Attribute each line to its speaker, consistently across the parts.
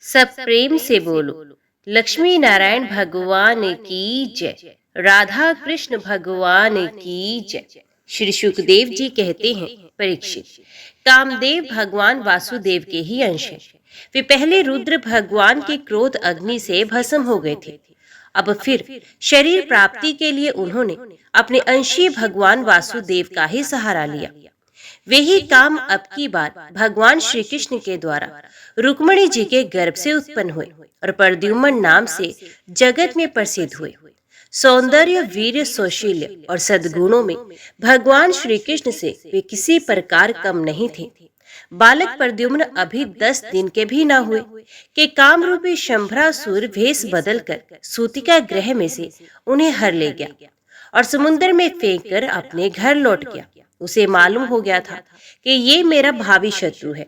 Speaker 1: सब प्रेम से बोलो। लक्ष्मी नारायण भगवान की जय। राधा कृष्ण भगवान की जय। श्री सुखदेव जी कहते हैं, परीक्षित, कामदेव भगवान वासुदेव के ही अंश हैं। वे पहले रुद्र भगवान के क्रोध अग्नि से भस्म हो गए थे। अब फिर शरीर प्राप्ति के लिए उन्होंने अपने अंशीय भगवान वासुदेव का ही सहारा लिया। वे ही काम अब की बार भगवान श्री कृष्ण के द्वारा रुक्मिणी जी के गर्भ से उत्पन्न हुए और प्रद्युम्न नाम से जगत में प्रसिद्ध हुए। सौंदर्य, वीर्य, सौशील्य और सद्गुणों में भगवान श्री कृष्ण से वे किसी प्रकार कम नहीं थे। बालक प्रद्युम्न अभी 10 दिन के भी न हुए कि कामरूपी शंभरासुर भेष बदलकर सूतिका ग्रह में से उन्हें हर ले गया और समुद्र में फेंक कर अपने घर लौट गया। उसे मालूम हो गया था कि ये मेरा भावी शत्रु है।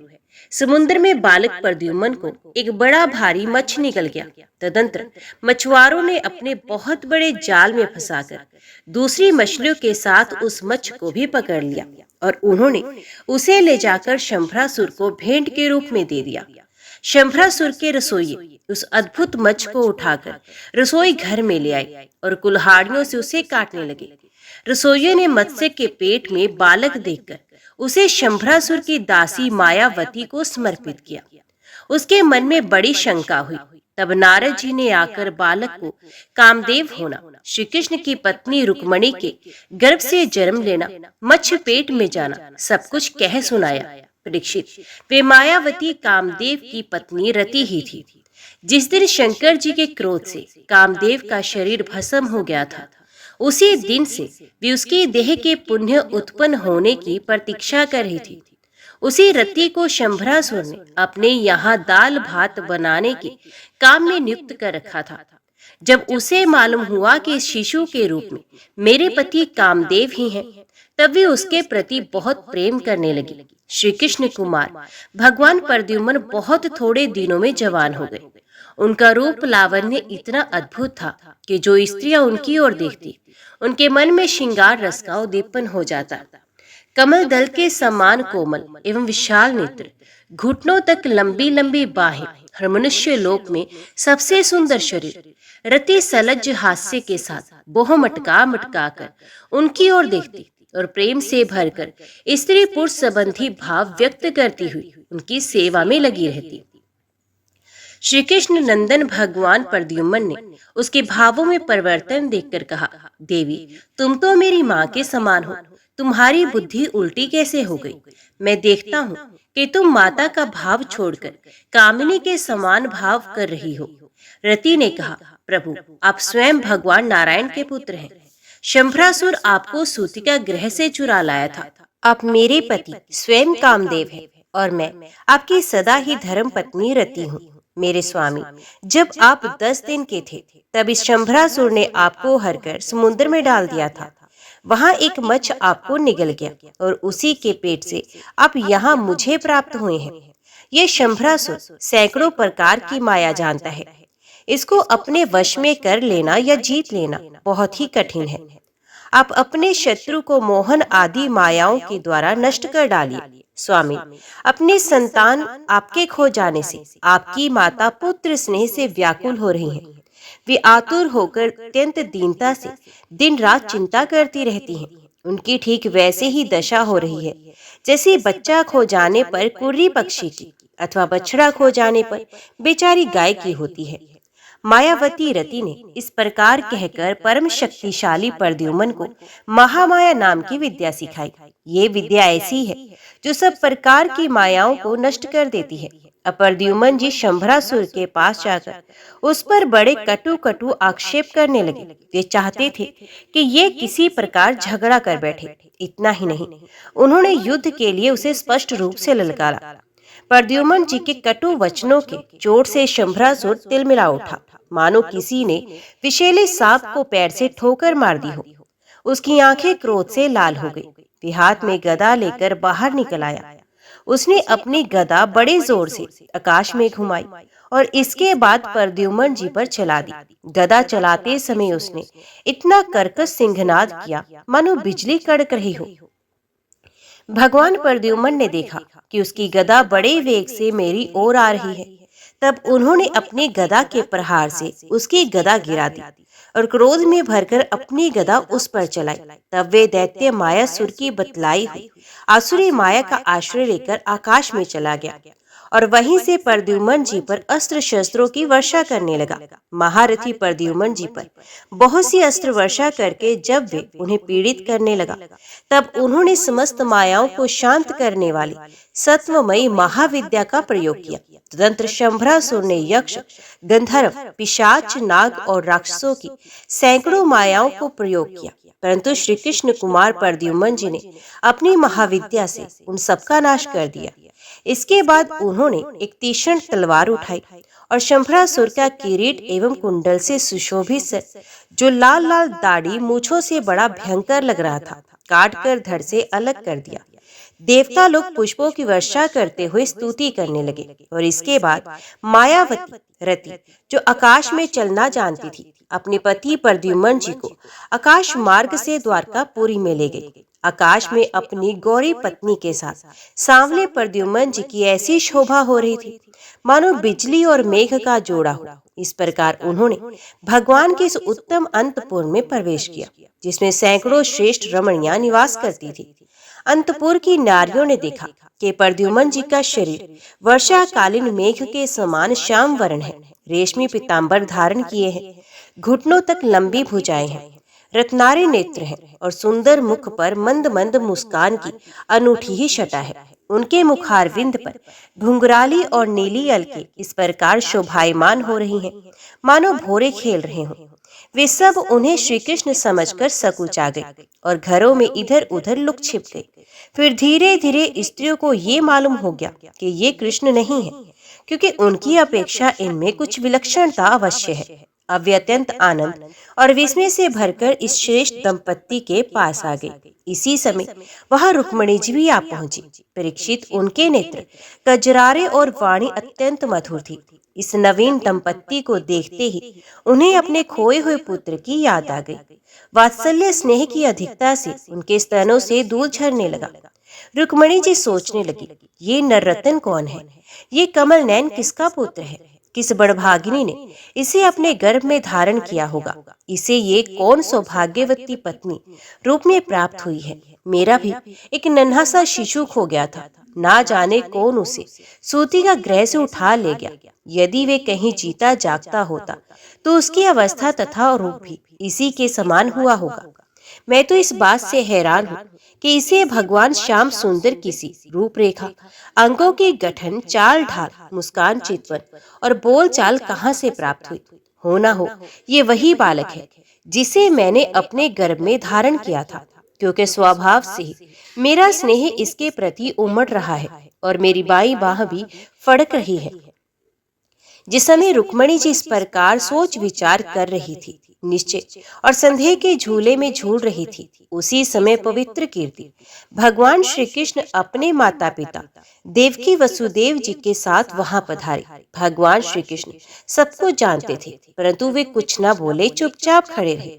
Speaker 1: समुद्र में बालक प्रद्युम्न को एक बड़ा भारी मच्छ निकल गया। तदंतर मछुआरों ने अपने बहुत बड़े जाल में फंसाकर दूसरी मछलियों के साथ उस मच्छ को भी पकड़ लिया और उन्होंने उसे ले जाकर शंभरासुर को भेंट के रूप में दे दिया। शंभरासुर के रसोइये उस अद्भुत मच्छ को उठाकर रसोई घर में ले आए और कुल्हाड़ियों से उसे काटने लगे। रसोइये ने मत्स्य के पेट में बालक देखकर उसे शंभरासुर की दासी मायावती को समर्पित किया। उसके मन में बड़ी शंका हुई। तब नारद जी ने आकर बालक को कामदेव होना, श्री कृष्ण की पत्नी रुक्मिणी के गर्भ से जन्म लेना, मच्छ पेट में जाना, सब कुछ कह सुनाया। परीक्षित, वे मायावती कामदेव की पत्नी रति ही थी। जिस दिन शंकर जी के क्रोध से कामदेव का शरीर भस्म हो गया था, उसी दिन से वे उसकी देह के पुण्य उत्पन्न होने की प्रतीक्षा कर रही थी। उसी रति को शंभरासुर ने अपने यहाँ दाल भात बनाने के काम में नियुक्त कर रखा था। जब उसे मालूम हुआ कि शिशु के रूप में मेरे पति कामदेव ही हैं, तब वे उसके प्रति बहुत प्रेम करने लगी। श्री कृष्ण कुमार भगवान प्रद्युम्न बहुत थोड़े दिनों में जवान हो गए। उनका रूप लावण्य इतना अद्भुत था कि जो स्त्रियां उनकी ओर देखती, उनके मन में श्रृंगार रस का उद्दीपन हो जाता। कमल दल के समान कोमल एवं विशाल नेत्र, घुटनों तक लंबी लंबी बाहें, हर मनुष्य लोक में सबसे सुंदर शरीर, रति सलज्ज हास्य के साथ बोह मटका मटका कर उनकी ओर देखती और प्रेम से भरकर स्त्री पुरुष संबंधी भाव व्यक्त करती हुई उनकी सेवा में लगी रहती। श्री कृष्ण नंदन भगवान प्रद्युम्न ने उसके भावों में परिवर्तन देखकर कहा, देवी, तुम तो मेरी माँ के समान हो, तुम्हारी बुद्धि उल्टी कैसे हो गई? मैं देखता हूँ कि तुम माता का भाव छोड़कर कामिनी के समान भाव कर रही हो। रति ने कहा, प्रभु, आप स्वयं भगवान नारायण के पुत्र हैं। शंभरासुर आपको सूतिका ग्रह से चुरा लाया था। आप मेरे पति स्वयं कामदेव हैं और मैं आपकी सदा ही धर्म पत्नी रति हूँ। मेरे स्वामी, जब आप 10 दिन के थे, तब इस शंभरासुर ने आपको हरकर समुद्र में डाल दिया था। वहां एक मच्छ आपको निगल गया और उसी के पेट से आप यहाँ मुझे प्राप्त हुए हैं। ये शंभरासुर सैकड़ों प्रकार की माया जानता है। इसको अपने वश में कर लेना या जीत लेना बहुत ही कठिन है। आप अपने शत्रु को मोहन आदि मायाओं के द्वारा नष्ट कर डालिए। स्वामी, अपनी संतान आपके खो जाने से आपकी माता पुत्र स्नेह से व्याकुल हो रही हैं। वे आतुर होकर अत्यंत दीनता से दिन रात चिंता करती रहती हैं। उनकी ठीक वैसे ही दशा हो रही है जैसे बच्चा खो जाने पर कुर्री पक्षी की अथवा बछड़ा खो जाने पर बेचारी गाय की होती है। मायावती रति ने इस प्रकार कहकर परम शक्तिशाली प्रद्युम्न को महामाया नाम की विद्या सिखाई। ये विद्या ऐसी है जो सब प्रकार की मायाओं को नष्ट कर देती है। प्रद्युम्न जी शंभरासुर के पास जाकर उस पर बड़े कटु कटु आक्षेप करने लगे। वे चाहते थे कि ये किसी प्रकार झगड़ा कर बैठे। इतना ही नहीं, उन्होंने युद्ध के लिए उसे स्पष्ट रूप से ललकारा। प्रद्युम्न जी के कटु वचनों के चोट से शंभरासुर तिलमिला उठा, मानो किसी ने विषैले सांप को पैर से ठोकर मार दी हो। उसकी आंखें क्रोध से लाल हो गई। वे हाथ में गदा लेकर बाहर निकल आया। उसने अपनी गदा बड़े जोर से आकाश में घुमाई और इसके बाद प्रद्युम्न जी पर चला दी। गदा चलाते समय उसने इतना कर्कश सिंहनाद किया मानो बिजली कड़क रही हो। भगवान प्रद्युम्न ने देखा कि उसकी गदा बड़े वेग से मेरी ओर आ रही है। तब उन्होंने अपने गदा के प्रहार से उसकी गदा गिरा दी और क्रोध में भरकर अपनी गदा उस पर चलाई। तब वे दैत्य मायासुर की बतलाई हुई आसुरी माया का आश्रय लेकर आकाश में चला गया और वहीं से प्रद्युम्न जी पर अस्त्र शस्त्रों की वर्षा करने लगा। महारथी प्रद्युम्न जी पर बहुत सी अस्त्र वर्षा करके जब वे उन्हें पीड़ित करने लगा, तब उन्होंने समस्त मायाओं को शांत करने वाली सत्वमयी महाविद्या का प्रयोग किया। तदंतर शंभरासुर ने यक्ष, गंधर्व, पिशाच, नाग और राक्षसों की सैकड़ों मायाओं को प्रयोग किया, परंतु श्री कृष्ण कुमार प्रद्युम्न जी ने अपनी महाविद्या से उन सबका नाश कर दिया। इसके बाद उन्होंने एक तीक्ष्ण तलवार उठाई और शंभरासुर का किरीट एवं कुंडल से सुशोभित सर, जो लाल लाल दाढ़ी मूछों से बड़ा भयंकर लग रहा था, काट कर धड़ से अलग कर दिया। देवता लोग पुष्पों की वर्षा करते हुए स्तुति करने लगे और इसके बाद मायावती रति, जो आकाश में चलना जानती थी, अपने पति प्रद्युम्न जी को आकाश मार्ग से द्वारकापुरी में ले गई। आकाश में अपनी गौरी पत्नी के साथ सांवले प्रद्युम्न जी की ऐसी शोभा हो रही थी मानो बिजली और मेघ का जोड़ा हो। इस प्रकार उन्होंने भगवान के इस उत्तम अंतपुर में प्रवेश किया, जिसमें सैकड़ों श्रेष्ठ रमणियां निवास करती थी। अंतपुर की नारियों ने देखा कि प्रद्युम्न जी का शरीर वर्षाकालीन मेघ के समान श्याम वर्ण है, रेशमी पीताम्बर धारण किए हैं, घुटनों तक लंबी भुजाएं हैं, रत्नारे नेत्र हैं और सुंदर मुख पर मंद मंद मुस्कान की अनूठी ही छटा है। उनके मुखारविंद पर घुंघराली और नीली अलके इस प्रकार शोभायमान हो रही हैं, मानो भोरे खेल रहे हों। वे सब उन्हें श्री कृष्ण समझकर सकुचा गए और घरों में इधर उधर लुक छिप गए। फिर धीरे धीरे स्त्रियों को ये मालूम हो गया कि ये कृष्ण नहीं है, क्योंकि उनकी अपेक्षा इनमें कुछ विलक्षणता अवश्य है। अब वे अत्यंत आनंद और विस्मय से भरकर इस श्रेष्ठ दंपत्ति के पास आ गए। इसी समय वहां रुक्मिणी जी भी आ पहुंची। परीक्षित, उनके नेत्र कजरारे और वाणी अत्यंत मधुर थी। इस नवीन दंपत्ति को देखते ही उन्हें अपने खोए हुए पुत्र की याद आ गई। वात्सल्य स्नेह की अधिकता से उनके स्तनों से दूध झरने लगा। रुक्मिणी जी सोचने लगी, ये नररत्न कौन है? ये कमल नयन किसका पुत्र है? किस बड़भागिनी ने इसे अपने गर्भ में धारण किया होगा? इसे ये कौन सौभाग्यवती पत्नी रूप में प्राप्त हुई है? मेरा भी एक नन्हा सा शिशु खो गया था, ना जाने कौन उसे सूती का गृह से उठा ले गया। यदि वे कहीं जीता जागता होता तो उसकी अवस्था तथा रूप भी इसी के समान हुआ होगा। मैं तो इस बात से हैरान हूँ कि इसे भगवान श्याम सुंदर किसी रूपरेखा, अंगों के गठन, चाल ढाल, मुस्कान, चितवन और बोल चाल कहाँ से प्राप्त हुई? हो ना हो ये वही बालक है जिसे मैंने अपने गर्भ में धारण किया था, क्योंकि स्वभाव से ही मेरा स्नेह इसके प्रति उमड़ रहा है और मेरी बाईं बाह भी फड़क रही है। जिस समय रुक्मिणी जी इस प्रकार सोच विचार कर रही थी, निश्चय और संदेह के झूले में झूल रही थी, उसी समय पवित्र कीर्ति भगवान श्री कृष्ण अपने माता पिता देवकी वसुदेव जी के साथ वहां पधारे। भगवान श्री कृष्ण सबको जानते थे, परंतु वे कुछ न बोले, चुपचाप खड़े रहे।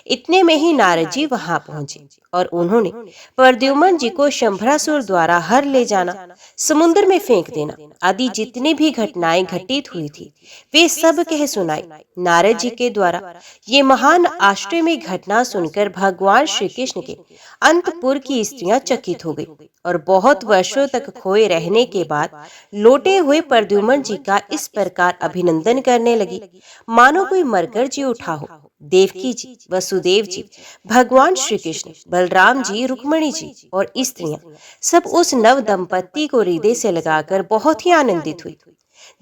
Speaker 1: इतने में ही नारद जी वहां पहुंचे और उन्होंने प्रद्युम्न जी को शंभरासुर द्वारा हर ले जाना, समुद्र में फेंक देना आदि जितनी भी घटनाएं घटित हुई थी, वे सब कह सुनाई। नारद जी के द्वारा ये महान आश्चर्य में घटना सुनकर भगवान श्री कृष्ण के अंतपुर की स्त्रियां चकित हो गई और बहुत वर्षों तक खोए रहने के बाद लौटे हुए प्रद्युम्न जी का इस प्रकार अभिनंदन करने लगी, मानो कोई मरकर जी उठा हो। देवकी जी, वसुदेव जी, भगवान श्री कृष्ण, बलराम जी, रुक्मिणी जी और स्त्रियां सब उस नव दंपत्ति को हृदय से लगाकर बहुत ही आनंदित हुई।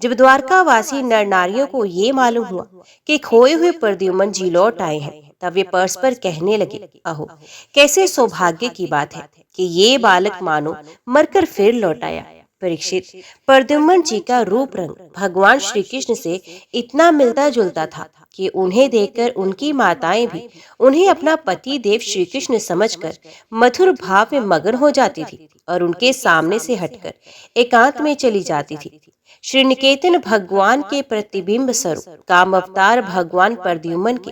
Speaker 1: जब द्वारकावासी नर नारियों को ये मालूम हुआ कि खोए हुए प्रद्युम्न जी लौट आए हैं, तब वे परस्पर कहने लगे, अहो कैसे सौभाग्य की बात है कि ये बालक मानो मरकर फिर लौट आया। परीक्षित, प्रद्युम्न जी का रूप रंग भगवान श्री कृष्ण से इतना मिलता जुलता था कि उन्हें देखकर उनकी माताएं भी उन्हें अपना पति देव श्री कृष्ण समझकर मधुर भाव में मगन हो जाती थी और उनके सामने से हटकर एकांत में चली जाती थी। श्री निकेतन भगवान के प्रतिबिंब स्वरूप काम अवतार भगवान प्रद्युम्न के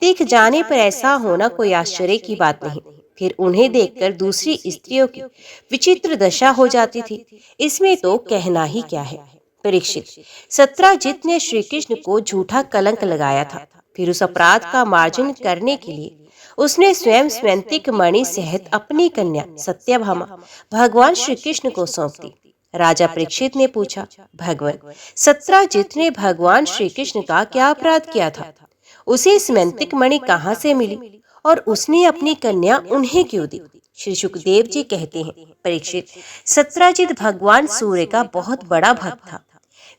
Speaker 1: दिख जाने पर ऐसा होना कोई आश्चर्य की बात नहीं। फिर उन्हें देखकर दूसरी स्त्रियों की विचित्र दशा हो जाती थी, इसमें तो कहना ही क्या है। परीक्षित, सत्राजित ने श्री कृष्ण को झूठा कलंक लगाया था। फिर उस अपराध का मार्जन करने के लिए उसने स्वयं स्वैंतिक मणि सहित अपनी कन्या सत्यभामा भगवान श्री कृष्ण को सौंप दी। राजा परीक्षित ने पूछा, भगवान, सत्राजित ने भगवान श्री कृष्ण का क्या अपराध किया था? उसे स्वैंतिक मणि कहाँ से मिली और उसने अपनी कन्या उन्हें क्यों दी? श्री सुखदेव जी कहते हैं, परीक्षित, सत्राजित भगवान सूर्य का बहुत बड़ा भक्त था।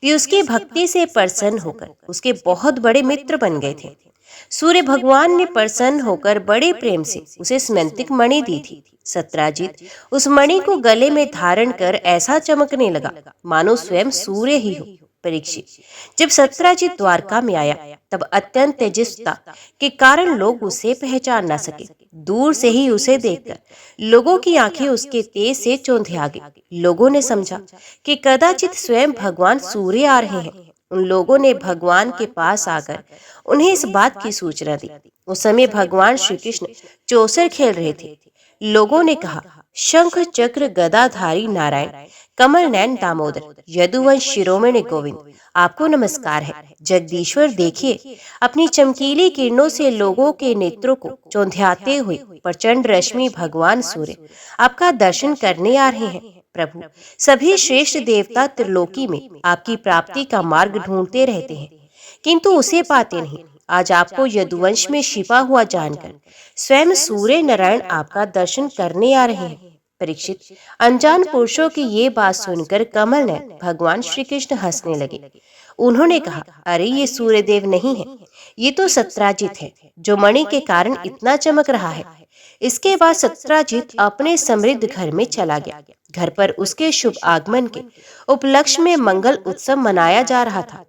Speaker 1: वे उसकी भक्ति से प्रसन्न होकर उसके बहुत बड़े मित्र बन गए थे। सूर्य भगवान ने प्रसन्न होकर बड़े प्रेम से उसे स्मैंतिक मणि दी थी। सत्राजित उस मणि को गले में धारण कर ऐसा चमकने लगा मानो स्वयं सूर्य ही हो। परीक्षित, जब सत्राजित द्वारका में आया तब अत्यंत तेजस्विता के कारण लोग उसे पहचान न सके। दूर से ही उसे देखकर लोगों की आंखें उसके तेज से चौंधिया गई। लोगों ने समझा कि कदाचित स्वयं भगवान सूर्य आ रहे हैं। उन लोगों ने भगवान के पास आकर उन्हें इस बात की सूचना दी। उस समय भगवान श्री कृष्ण चौसर खेल रहे थे। लोगों ने कहा, शंख चक्र गदाधारी नारायण, कमल नयन दामोदर, यदुवंश शिरोमणि गोविंद, आपको नमस्कार है। जगदीश्वर देखिए, अपनी चमकीली किरणों से लोगों के नेत्रों को चौंधियाते हुए प्रचंड रश्मि भगवान सूर्य आपका दर्शन करने आ रहे हैं। प्रभु, सभी श्रेष्ठ देवता त्रिलोकी में आपकी प्राप्ति का मार्ग ढूंढते रहते हैं, किंतु उसे पाते नहीं। आज आपको यदुवंश में छिपा हुआ जानकर स्वयं सूर्य नारायण आपका दर्शन करने आ रहे हैं। परीक्षित, अनजान पुरुषों की ये बात सुनकर कमल ने भगवान श्री कृष्ण हंसने लगे। उन्होंने कहा, अरे ये सूर्यदेव नहीं है, ये तो सत्राजित है जो मणि के कारण इतना चमक रहा है। इसके बाद सत्राजित अपने समृद्ध घर में चला गया। घर पर उसके शुभ आगमन के उपलक्ष्य में मंगल उत्सव मनाया जा रहा था।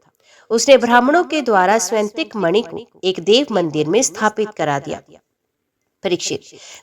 Speaker 1: उसने ब्राह्मणों के द्वारा स्वैंतिक मणि को एक देव मंदिर में स्थापित करा दिया। परीक्षित,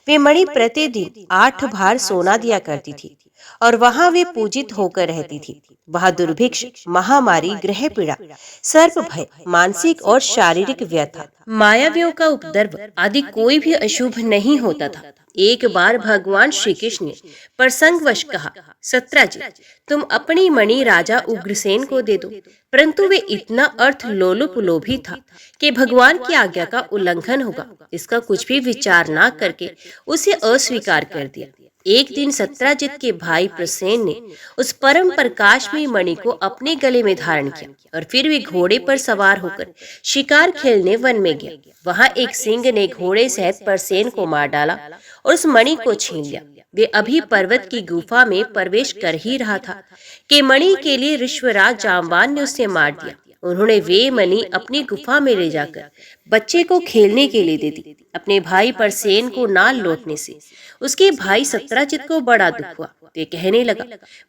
Speaker 1: वे मणि प्रतिदिन 8 भार सोना दिया करती थी और वहां वे पूजित होकर रहती थी। वहां दुर्भिक्ष, महामारी, ग्रह पीड़ा, सर्प भय, मानसिक और शारीरिक व्यथा, मायावियों का उपद्रव आदि कोई भी अशुभ नहीं होता था। एक बार भगवान श्री कृष्ण ने प्रसंगवश कहा, सत्राजित, तुम अपनी मणि राजा उग्रसेन को दे दो। परंतु वे इतना अर्थ लोलुप लोभी था कि भगवान की आज्ञा का उल्लंघन होगा इसका कुछ भी विचार न करके उसे अस्वीकार कर दिया। एक दिन सत्राजित के भाई प्रसेन ने उस परम प्रकाशमयी मणि को अपने गले में धारण किया और फिर वे घोड़े पर सवार होकर शिकार खेलने वन में गया। वहां एक सिंह ने घोड़े सहित प्रसेन को मार डाला और उस मणि को छीन लिया। वे अभी पर्वत की गुफा में प्रवेश कर ही रहा था कि मणि के लिए ऋष्वराज जाम्बान ने उसे मार दिया। उन्होंने वे मणि अपनी गुफा में ले जाकर बच्चे को खेलने के लिए दे दी। अपने भाई प्रसेन को ना लौटने से उसके भाई सत्राजित को बड़ा दुख हुआ। वे कहने लगा,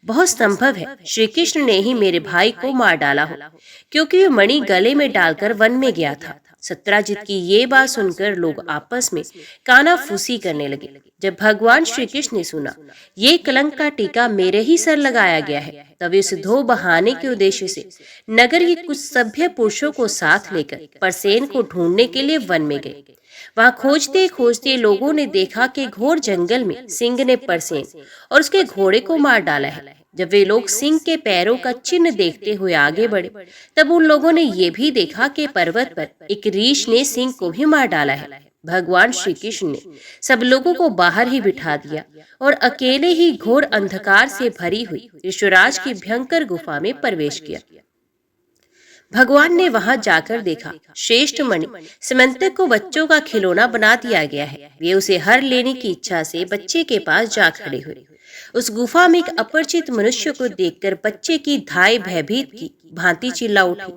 Speaker 1: बहुत संभव है श्री कृष्ण ने ही मेरे भाई को मार डाला हो, क्योंकि वे मणि गले में डालकर वन में गया था। सत्राजित की ये बात सुनकर लोग आपस में कानाफूसी करने लगे। जब भगवान श्री कृष्ण ने सुना ये कलंक का टीका मेरे ही सर लगाया गया है, तब इस धो बहाने के उद्देश्य से नगर के कुछ सभ्य पुरुषों को साथ लेकर प्रसेन को ढूंढने के लिए वन में गए। वहां खोजते खोजते लोगों ने देखा कि घोर जंगल में सिंह ने प्रसेन और उसके घोड़े को मार डाला है। जब वे लोग सिंह के पैरों का चिन्ह देखते हुए आगे बढ़े, तब उन लोगों ने ये भी देखा कि पर्वत पर एक रीछ ने सिंह को भी मार डाला है। भगवान श्री कृष्ण ने सब लोगों को बाहर ही बिठा दिया और अकेले ही घोर अंधकार से भरी हुई ऋषिराज की भयंकर गुफा में प्रवेश किया। भगवान ने वहां जाकर देखा श्रेष्ठ मणि समंतक को बच्चों का खिलौना बना दिया गया है। वे उसे हर लेने की इच्छा से बच्चे के पास जा खड़े हुए। उस गुफा में एक अपरिचित मनुष्य को देखकर बच्चे की धाय भयभीत की भांति चिल्ला उठी।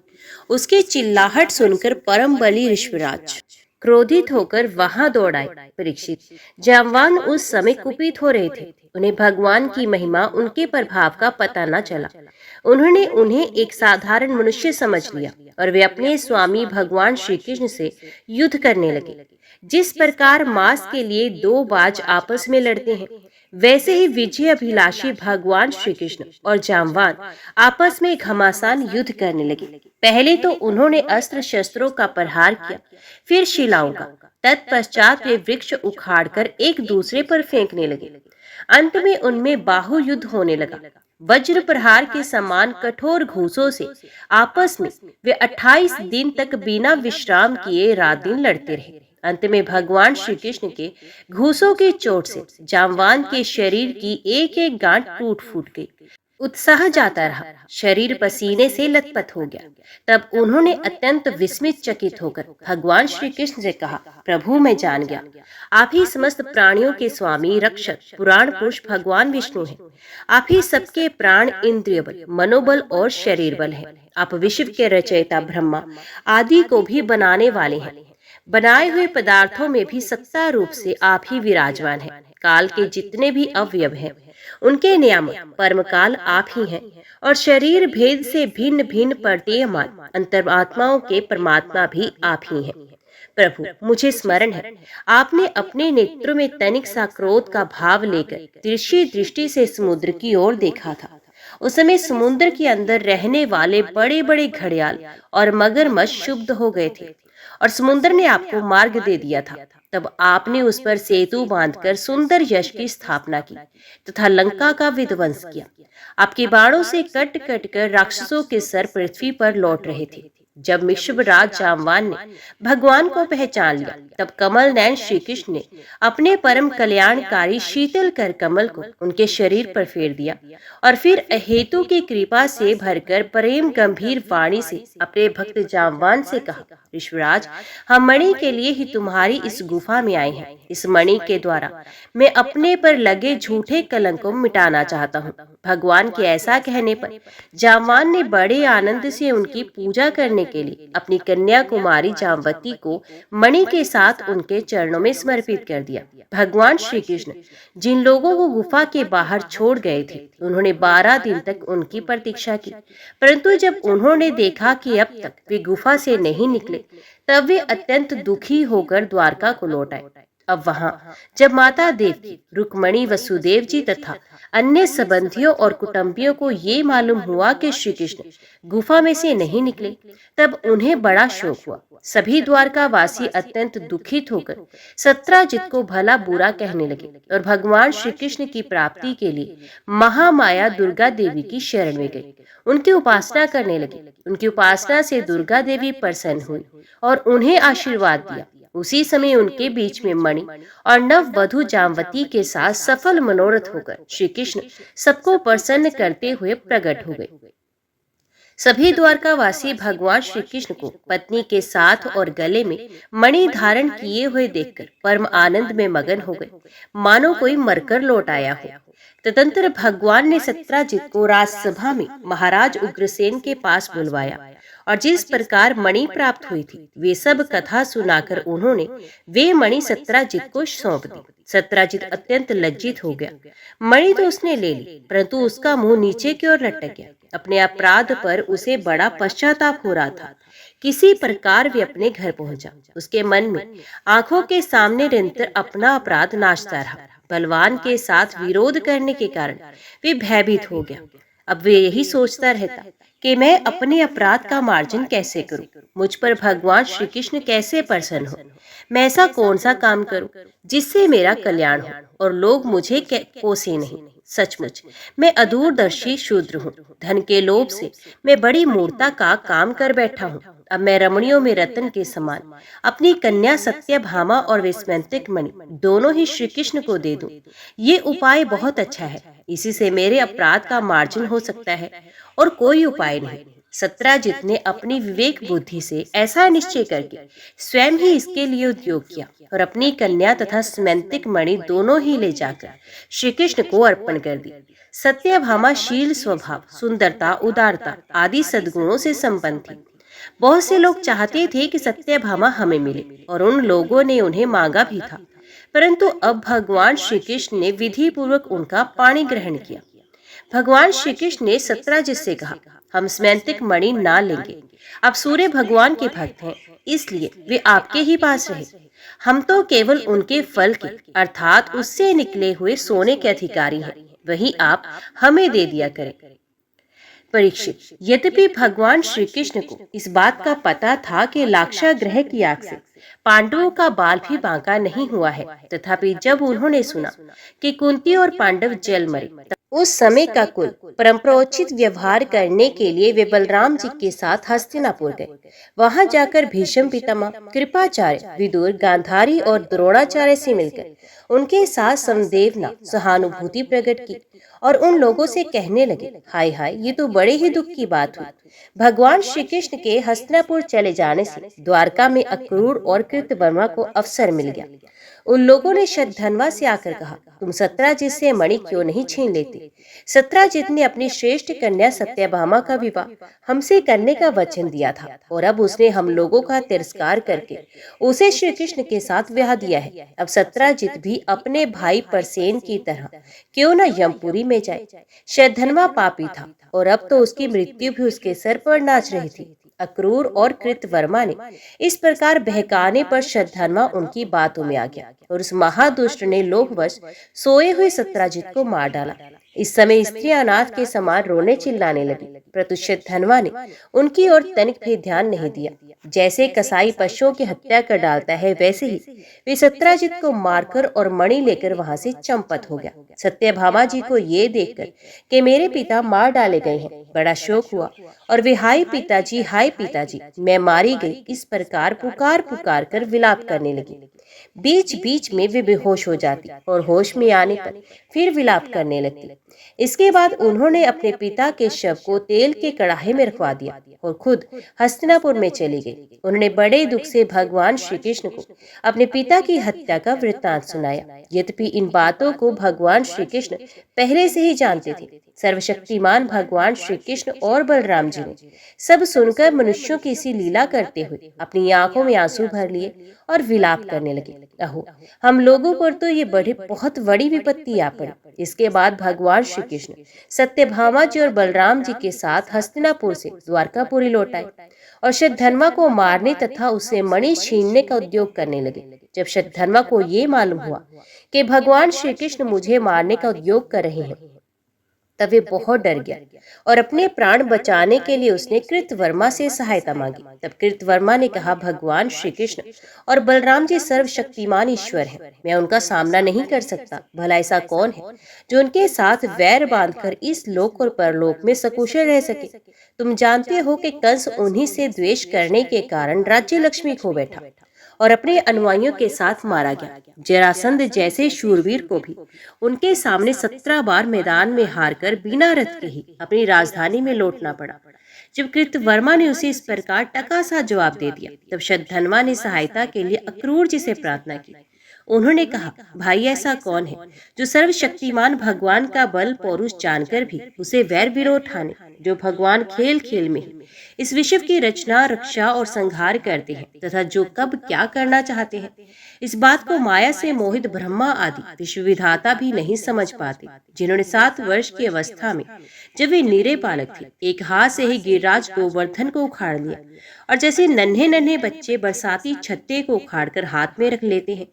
Speaker 1: उसकी चिल्लाहट सुनकर परम बली ऋषिराज क्रोधित होकर वहां दौड़ आए। परीक्षित, जाम्बान उस समय कुपित हो रहे थे। उन्हें भगवान की महिमा, उनके प्रभाव का पता न चला। उन्होंने उन्हें एक साधारण मनुष्य समझ लिया और वे अपने स्वामी भगवान श्री कृष्ण से युद्ध करने लगे। जिस प्रकार मांस के लिए दो बाज आपस में लड़ते हैं, वैसे ही विजय अभिलाषी भगवान श्री कृष्ण और जाम्बान आपस में घमासान युद्ध करने लगे। पहले तो उन्होंने अस्त्र शस्त्रों का प्रहार किया, फिर शिलाओं का। तत्पश्चात वे वृक्ष उखाड़कर एक दूसरे पर फेंकने लगे। अंत में उनमें बाहु युद्ध होने लगा। वज्र प्रहार के समान कठोर घूसों से आपस में वे 28 दिन तक बिना विश्राम किए रात दिन लड़ते रहे। अंत में भगवान श्री कृष्ण के घूसों की चोट से जामवान के शरीर की एक एक गांठ टूट फूट गई। उत्साह जाता रहा, शरीर पसीने से लथपथ हो गया। तब उन्होंने अत्यंत विस्मित चकित होकर भगवान श्री कृष्ण से कहा, प्रभु मैं जान गया, आप ही समस्त प्राणियों के स्वामी, रक्षक, पुराण पुरुष भगवान विष्णु हैं। आप ही सबके प्राण, इंद्रिय बल, मनोबल और शरीर बल हैं। आप विश्व के रचयिता ब्रह्मा आदि को भी बनाने वाले हैं। बनाए हुए पदार्थों में भी सत्ता रूप से आप ही विराजमान हैं। काल के जितने भी अवयव हैं उनके नियामक परमकाल आप ही हैं, और शरीर भेद से भिन्न भिन्न प्रतीयमान अंतरात्माओं के परमात्मा भी आप ही हैं। प्रभु मुझे स्मरण है, आपने अपने नेत्रों में तनिक सा क्रोध का भाव लेकर तिरछी दृष्टि से समुद्र की ओर देखा था। उस समय समुद्र के अंदर रहने वाले बड़े बड़े घड़ियाल और मगरमच्छ क्षुब्ध हो गए थे और समुद्र ने आपको मार्ग दे दिया था। तब आपने उस पर सेतु बांधकर सुंदर यश की स्थापना की तथा लंका का विध्वंस किया। आपके बाणों से कट कट कर राक्षसों के सर पृथ्वी पर लौट रहे थे। जब मिश्रराज जामवान ने भगवान को पहचान लिया, तब कमल नयन श्री कृष्ण ने अपने परम कल्याणकारी शीतल कर कमल को उनके शरीर पर फेर दिया और फिर अहेतु की कृपा से भरकर प्रेम गंभीर वाणी से अपने भक्त जामवान से कहा, विश्वराज, हम मणि के लिए ही तुम्हारी इस गुफा में आए हैं। इस मणि के द्वारा मैं अपने पर लगे झूठे कलंक को मिटाना चाहता हूँ। भगवान के ऐसा कहने पर जामवान ने बड़े आनंद से उनकी पूजा करने के लिए अपनी कन्या कुमारी जामवती को मणि के साथ उनके चरणों में समर्पित कर दिया। भगवान श्री कृष्ण जिन लोगों को गुफा के बाहर छोड़ गए थे, उन्होंने 12 दिन तक उनकी प्रतीक्षा की, परंतु जब उन्होंने देखा कि अब तक वे गुफा से नहीं निकले, तब वे अत्यंत दुखी होकर द्वारका को लौट आए। अब वहां जब माता देवकी, रुक्मणी, वसुदेव जी तथा अन्य संबंधियों और कुटुंबियों को ये मालूम हुआ कि श्री कृष्ण गुफा में से नहीं निकले, तब उन्हें बड़ा शोक हुआ। सभी द्वारका वासी अत्यंत दुखित होकर सत्राजित को भला बुरा कहने लगे और भगवान श्री कृष्ण की प्राप्ति के लिए महामाया दुर्गा देवी की शरण में गए, उनकी उपासना करने लगे। उनकी उपासना से दुर्गा देवी प्रसन्न हुई और उन्हें आशीर्वाद दिया। उसी समय उनके बीच में मणि और नव वधु जामवती के साथ सफल मनोरथ होकर श्री कृष्ण सबको प्रसन्न करते हुए प्रकट हो गए। सभी द्वारकावासी भगवान श्री कृष्ण को पत्नी के साथ और गले में मणि धारण किए हुए देखकर परम आनंद में मगन हो गए, मानो कोई मरकर लौट आया हो। तदंतर भगवान ने सत्राजित को राजसभा में महाराज उग्रसेन के पास बुलवाया और जिस प्रकार मणि प्राप्त हुई थी वे सब कथा सुनाकर उन्होंने वे मणि सत्राजित को सौंप दी। सत्राजित अत्यंत लज्जित हो गया। मणि तो उसने ले ली, परंतु उसका मुंह नीचे की ओर लटक गया। अपने अपराध पर उसे बड़ा पश्चाताप हो रहा था। किसी प्रकार वे अपने घर पहुंचा। उसके मन में आंखों के सामने निरंतर अपना अपराध नाचता रहा। बलवान के साथ विरोध करने के कारण वे भयभीत हो गया। अब वे यही सोचता रहता कि मैं अपने अपराध का मार्जन कैसे करूं, मुझ पर भगवान श्री कृष्ण कैसे प्रसन्न हो, मैं ऐसा कौन सा काम करूं जिससे मेरा कल्याण हो और लोग मुझे कोसे नहीं। सचमुच मैं अदूरदर्शी शूद्र हूँ। धन के लोभ से मैं बड़ी मूर्खता का काम कर बैठा हूँ। अब मैं रमणियों में रतन के समान अपनी कन्या सत्यभामा और विस्मयंतिक मणि दोनों ही श्री कृष्ण को दे दूं। ये उपाय बहुत अच्छा है, इसी से मेरे अपराध का मार्जन हो सकता है और कोई उपाय नहीं। सत्राजित ने अपनी विवेक बुद्धि से ऐसा निश्चय करके स्वयं ही इसके लिए उद्योग किया और अपनी कन्या तथा स्मैंतिक मणि दोनों ही ले जाकर श्री कृष्ण को अर्पण कर दी। सत्यभामा शील, स्वभाव, सुंदरता, उदारता आदि सद्गुणों से संपन्न थी। बहुत से लोग चाहते थे कि सत्यभामा हमें मिले और उन लोगों ने उन्हें मांगा भी था, परंतु अब भगवान श्री कृष्ण ने विधि पूर्वक उनका पाणी ग्रहण किया। भगवान श्री कृष्ण ने सत्राजित से कहा, हम स्मैंतिक मणि ना लेंगे। आप सूर्य भगवान के भक्त हैं, इसलिए वे आपके ही पास रहे। हम तो केवल उनके फल के अर्थात उससे निकले हुए सोने के अधिकारी हैं, वही आप हमें दे दिया करें। परीक्षित, यद्यपि भगवान श्री कृष्ण को इस बात का पता था कि लाक्षागृह की आग से पांडवों का बाल भी बांका नहीं हुआ है। तथापि जब उन्होंने सुना कि कुंती और पांडव जल मरे, उस समय का कुल परंपरोचित व्यवहार करने के लिए वे बलराम जी के साथ हस्तिनापुर गए। वहां जाकर भीष्म पितामह, कृपाचार्य, विदुर, गांधारी और द्रोणाचार्य से मिलकर उनके साथ समदेवना सहानुभूति प्रकट की और उन लोगों से कहने लगे, हाय हाय, ये तो बड़े ही दुख की बात हुई। भगवान श्री कृष्ण के हस्तिनापुर चले जाने से द्वारका में अक्रूर और कृतवर्मा को अवसर मिल गया। उन लोगों ने शतधन्वा से आकर कहा, तुम सत्राजित से मणि क्यों नहीं छीन लेते? सत्राजित ने अपनी श्रेष्ठ कन्या सत्यभामा का विवाह हमसे करने का वचन दिया था और अब उसने हम लोगों का तिरस्कार करके उसे श्री कृष्ण के साथ ब्याह दिया है। अब सत्राजित भी अपने भाई परसेन की तरह क्यों न यमपुरी में जाए। शतधन्वा पापी था और अब तो उसकी मृत्यु भी उसके सर पर नाच रही थी। अक्रूर और कृतवर्मा ने इस प्रकार बहकाने पर शतधन्वा उनकी बातों में आ गया और उस महादुष्ट ने लोभवश सोए हुए सत्राजित को मार डाला। इस समय स्त्री अनाथ के समान रोने चिल्लाने लगी, परंतु शतधन्वा ने उनकी ओर तनिक भी ध्यान नहीं दिया। जैसे कसाई पशुओं की हत्या कर डालता है, वैसे ही वे सत्राजित को मारकर और मणि लेकर वहां से चंपत हो गया। सत्यभामा जी को ये देखकर कि मेरे पिता मार डाले गए हैं, बड़ा शोक हुआ और वे हाय पिताजी, मैं मारी गई, इस प्रकार पुकार पुकार कर विलाप करने लगी। बीच बीच में वे बेहोश हो जाती और होश में आने पर फिर विलाप करने लगती। इसके बाद उन्होंने अपने पिता के शव को तेल के कड़ाहे में रखवा दिया और खुद हस्तिनापुर में चली गई। उन्होंने बड़े दुख से भगवान श्री कृष्ण को अपने पिता की हत्या का वृत्तांत सुनाया। यद्यपि इन बातों को भगवान श्री कृष्ण पहले से ही जानते थे। सर्वशक्तिमान भगवान श्री कृष्ण और बलराम जी ने सब सुनकर मनुष्यों की सी लीला करते हुए अपनी आंखों में आंसू भर लिए और विलाप करने लगे, अहो हम लोगों पर तो ये बहुत बड़ी विपत्ति आ पड़ी। इसके बाद भगवान श्री कृष्ण सत्यभामा जी और बलराम जी के साथ हस्तिनापुर से द्वारकापुरी लौट आए और शतधन्वा को मारने तथा उससे मणि छीनने का उद्योग करने लगे। जब शतधन्वा को ये मालूम हुआ कि भगवान श्री कृष्ण मुझे मारने का उद्योग कर रहे हैं, तब वे बहुत डर गया और अपने प्राण बचाने के लिए उसने कृतवर्मा से सहायता मांगी। तब कृतवर्मा ने कहा, भगवान श्री कृष्ण और बलराम जी सर्वशक्तिमान ईश्वर हैं, मैं उनका सामना नहीं कर सकता। भला ऐसा कौन है जो उनके साथ वैर बांधकर इस लोक और परलोक में सकुशल रह सके? तुम जानते हो कि कंस उन्हीं से द्वेष करने के कारण राज्य लक्ष्मी खो बैठा और अपने अनुयायियों के साथ मारा गया। जरासंध जैसे शूरवीर को भी उनके सामने 17 बार मैदान में हारकर बिना रथ के ही अपनी राजधानी में लौटना पड़ा। जब कृतवर्मा ने उसे इस प्रकार टका सा जवाब दे दिया, तब शतधन्वा ने सहायता के लिए अक्रूर जी से प्रार्थना की। उन्होंने कहा, भाई ऐसा कौन है जो सर्वशक्तिमान भगवान का बल पौरुष जानकर भी उसे वैर विरोध ठाने, जो भगवान खेल खेल में ही इस विश्व की रचना, रक्षा और संहार करते हैं तथा जो कब क्या करना चाहते हैं, इस बात को माया से मोहित ब्रह्मा आदि विश्व विधाता भी नहीं समझ पाते, जिन्होंने 7 वर्ष की अवस्था में जब वे नीरे बालक थे, एक हाथ से ही गिरिराज गोवर्धन को उखाड़ लिया और जैसे नन्हे नन्हे बच्चे बरसाती छत्ते को उखाड़कर हाथ में रख लेते हैं,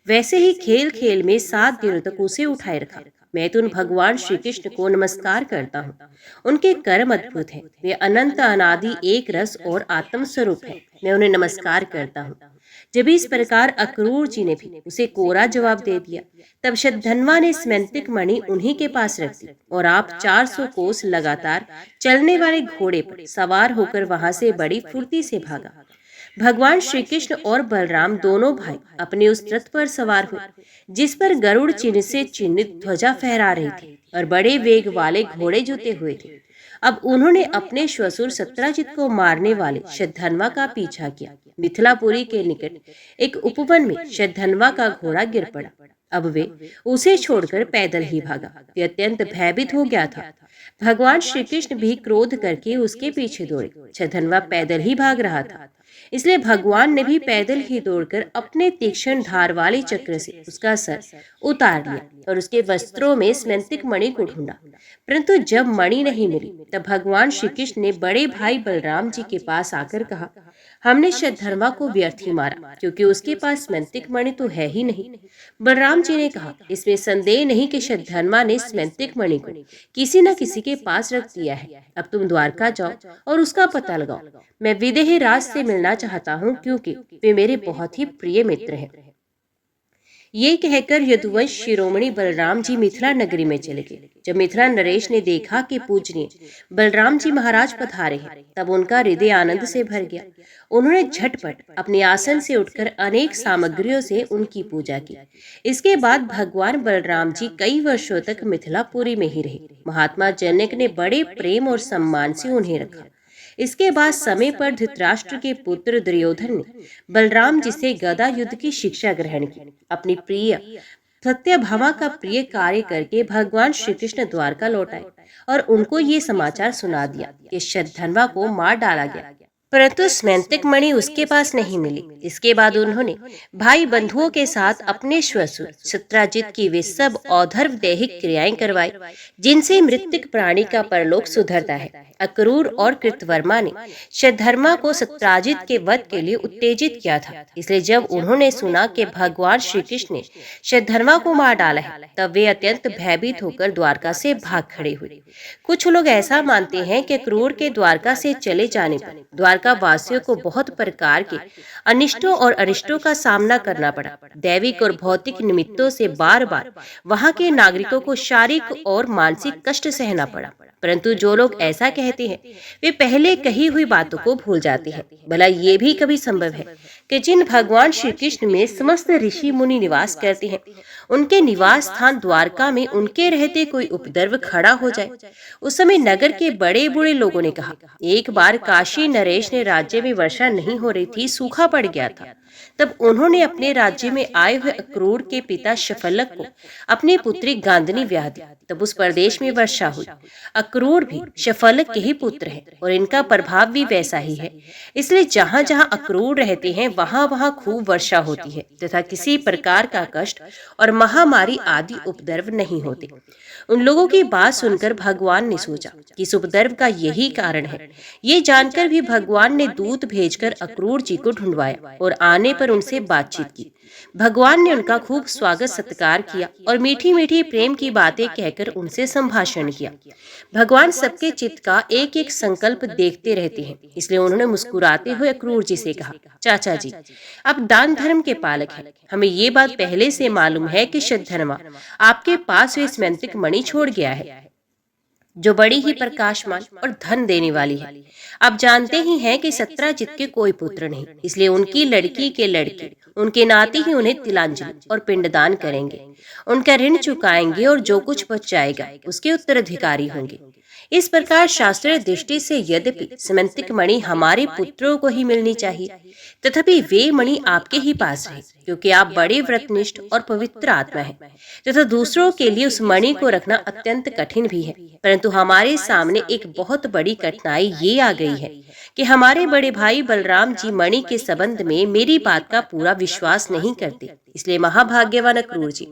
Speaker 1: वैसे ही खेल खेल में 7 दिनों तक उसे उठाए रखा। मैं तो उन भगवान श्री कृष्ण को नमस्कार करता हूँ। उनके कर्म अद्भुत हैं, वे अनंत अनादि एक रस और आत्म स्वरूप है। मैं उन्हें नमस्कार करता हूँ। जब इस प्रकार अक्रूर जी ने भी उसे कोरा जवाब दे दिया, तब शतधन्वा ने स्मैंतिक मणि उन्हीं के पास रख दी और आप 400 कोस लगातार चलने वाले घोड़े पर सवार होकर वहां से बड़ी फुर्ती से भागा। भगवान श्री कृष्ण और बलराम दोनों भाई अपने उस रथ पर सवार हुए जिस पर गरुड़ चिन्ह से चिन्हित ध्वजा फहरा रही थी और बड़े वेग वाले घोड़े जुते हुए थे। अब उन्होंने अपने श्वशुर सत्राजित को मारने वाले शतधन्वा का पीछा किया। मिथिलापुरी के निकट एक उपवन में शतधन्वा का घोड़ा गिर पड़ा। अब वे उसे छोड़कर पैदल ही भागा। वे अत्यंत भयभीत हो गया था। भगवान श्री कृष्ण भी क्रोध करके उसके पीछे दौड़े। शतधन्वा पैदल ही भाग रहा था, इसलिए भगवान ने भी पैदल ही दौड़कर अपने तीक्ष्ण धार वाले चक्र से उसका सर उतार लिया और उसके वस्त्रों में स्मैंतिक मणि को ढूंढा, परंतु जब मणि नहीं मिली तब भगवान श्री कृष्ण ने बड़े भाई बलराम जी के पास आकर कहा, हमने शतधन्वा को व्यर्थ ही मारा क्योंकि उसके पास स्मैंतिक मणि तो है ही नहीं। बलराम जी ने कहा, इसमें संदेह नहीं कि शतधन्वा ने स्मैंतिक मणि को किसी न किसी के पास रख दिया है। अब तुम द्वारका जाओ और उसका पता लगाओ। मैं विदेह राज से मिलना बनना चाहता हूँ क्योंकि वे मेरे बहुत ही प्रिय मित्र हैं। ये कहकर यदुवंश शिरोमणि बलराम जी मिथिला नगरी में चले गए। जब मिथिला नरेश ने देखा कि पूजनीय बलराम जी महाराज पधारे हैं, तब उनका हृदय आनंद से भर गया। उन्होंने झटपट अपने आसन से उठकर अनेक सामग्रियों से उनकी पूजा की। इसके बाद भगवान बलराम जी कई वर्षों तक मिथिलापुरी में ही रहे। महात्मा जनक ने बड़े प्रेम और सम्मान से उन्हें रखा। इसके बाद समय पर धृतराष्ट्र के पुत्र दुर्योधन ने बलराम जी से गदा युद्ध की शिक्षा ग्रहण की। अपनी प्रिय सत्यभामा का प्रिय कार्य करके भगवान श्री कृष्ण द्वारका लौट आए और उनको ये समाचार सुना दिया कि शतधन्वा को मार डाला गया, परंतु स्मैंतिक मणि उसके पास नहीं मिली। इसके बाद उन्होंने भाई बंधुओं के साथ अपने श्वशुर सत्राजित की वे सब औधर्व दैहिक क्रियाएं करवाई जिनसे मृतक प्राणी का परलोक सुधरता है। अक्रूर और कृतवर्मा ने शतधर्मा को सत्राजित के वध के लिए उत्तेजित किया था। इसलिए जब उन्होंने सुना कि भगवान श्री कृष्ण ने शतधर्मा को मार डाला है, तब वे अत्यंत भयभीत होकर द्वारका से भाग खड़े हुए। कुछ लोग ऐसा मानते हैं कि अक्रूर के द्वारका से चले जाने पर द्वारका वासियों को बहुत प्रकार के अनिष्टों और अरिष्टों का सामना करना पड़ा। दैविक और भौतिक निमित्तों से बार बार वहां के नागरिकों को शारीरिक और मानसिक कष्ट सहना पड़ा। परंतु जो लोग ऐसा कहते हैं वे पहले कही हुई बातों को भूल जाते हैं। भला ये भी कभी संभव है कि जिन भगवान श्री कृष्ण में समस्त ऋषि मुनि निवास करते हैं, उनके निवास स्थान द्वारका में उनके रहते कोई उपद्रव खड़ा हो जाए? उस समय नगर के बड़े बूढ़े लोगों ने कहा, एक बार काशी नरेश ने राज्य में वर्षा नहीं हो रही थी, सूखा पड़ गया था। तब उन्होंने अपने राज्य में आए हुए अक्रूर के पिता शफलक को अपनी पुत्री गांधनी ब्याह दी। तब उस प्रदेश में वर्षा हुई। अक्रूर भी शफलक के ही पुत्र हैं और इनका प्रभाव भी वैसा ही है। इसलिए जहाँ जहाँ अक्रूर रहते हैं वहाँ वहाँ खूब वर्षा होती है तथा किसी प्रकार का कष्ट और महामारी आदि उपद्रव नहीं होते। उन लोगों की बात सुनकर भगवान ने सोचा कि इस उपद्रव का यही कारण है। ये जानकर भी भगवान ने दूत भेजकर अक्रूर जी को ढूंढवाया और आने पर उनसे बातचीत की। भगवान ने उनका खूब स्वागत सत्कार किया और मीठी मीठी प्रेम की बातें कहकर उनसे संभाषण किया। भगवान सबके चित्त का एक एक संकल्प देखते रहते हैं, इसलिए उन्होंने मुस्कुराते हुए अक्रूर जी से कहा, चाचा जी, आप दान धर्म के पालक हैं। हमें ये बात पहले से मालूम है कि शतधर्मा आपके पास वे स्मैंतिक मणि छोड़ गया है जो बड़ी ही प्रकाशमान और धन देने वाली है। आप जानते ही हैं कि सत्राजित के कोई पुत्र नहीं, इसलिए उनकी लड़की के लड़के उनके नाते ही उन्हें तिलांजलि और पिंडदान करेंगे, उनका ऋण चुकाएंगे और जो कुछ बच जाएगा उसके उत्तराधिकारी होंगे। इस प्रकार शास्त्रीय दृष्टि से यद्यपि स्मैंतिक मणि हमारे पुत्रों को ही मिलनी चाहिए, तथापि वे मणि आपके ही पास रहे, क्योंकि आप बड़े व्रतनिष्ठ और पवित्र आत्मा हैं तथा दूसरों के लिए उस मणि को रखना अत्यंत कठिन भी है। परंतु हमारे सामने एक बहुत बड़ी कठिनाई ये आ गई है कि हमारे बड़े भाई बलराम जी मणि के संबंध में मेरी बात का पूरा विश्वास नहीं करते। इसलिए महाभाग्यवान अक्रूर जी,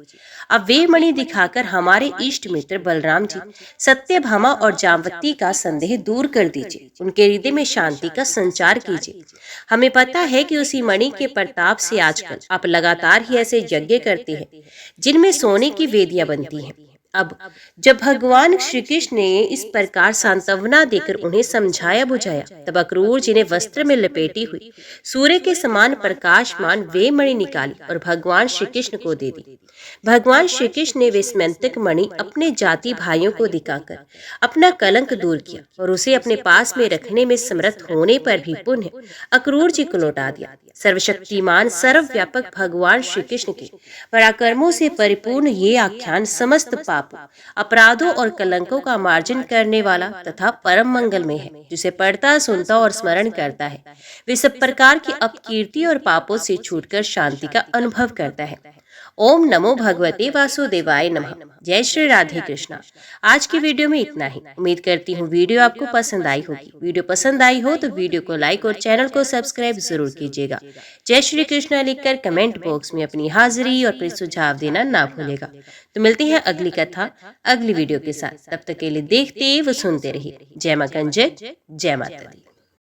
Speaker 1: अब वे मणि दिखाकर हमारे इष्ट मित्र बलराम जी सत्यभामा और जामवती का संदेह दूर कर दीजिए, उनके हृदय में शांति का संचार कीजिए। हमें पता है कि उसी मणि के प्रताप से आजकल आप लगातार ही ऐसे यज्ञ करते हैं जिनमें सोने की वेदियां बनती हैं। अब जब भगवान श्री कृष्ण ने इस प्रकार सांत्वना देकर उन्हें समझाया बुझाया, तब अक्रूर जी ने वस्त्र में लपेटी हुई सूर्य के समान प्रकाशमान वे मणि निकाली और भगवान श्री कृष्ण को दे दी। भगवान श्री कृष्ण ने वे स्मैंतिक मणि अपने जाति भाइयों को दिखाकर अपना कलंक दूर किया और उसे अपने पास में रखने में समर्थ होने पर भी पुनः अक्रूर जी को लौटा दिया। सर्वशक्तिमान सर्वव्यापक भगवान श्री कृष्ण के पराक्रमों से परिपूर्ण ये आख्यान समस्त पापों, अपराधों और कलंकों का मार्जन करने वाला तथा परम मंगल में है। जिसे पढ़ता, सुनता और स्मरण करता है वे सब प्रकार की अपकीर्ति और पापों से छूटकर शांति का अनुभव करता है। ओम नमो भगवते वासुदेवाय नमः। जय श्री राधे कृष्णा। आज की वीडियो में इतना ही। उम्मीद करती हूँ वीडियो आपको पसंद आई होगी। वीडियो पसंद आई हो तो वीडियो को लाइक और चैनल को सब्सक्राइब जरूर कीजिएगा। जय श्री कृष्णा लिखकर कमेंट बॉक्स में अपनी हाजिरी और अपने सुझाव देना ना भूलेगा। तो मिलते हैं अगली कथा अगली वीडियो के साथ। तब तक के लिए देखते व सुनते रहिए। जय मां कंजक, जय माता दी।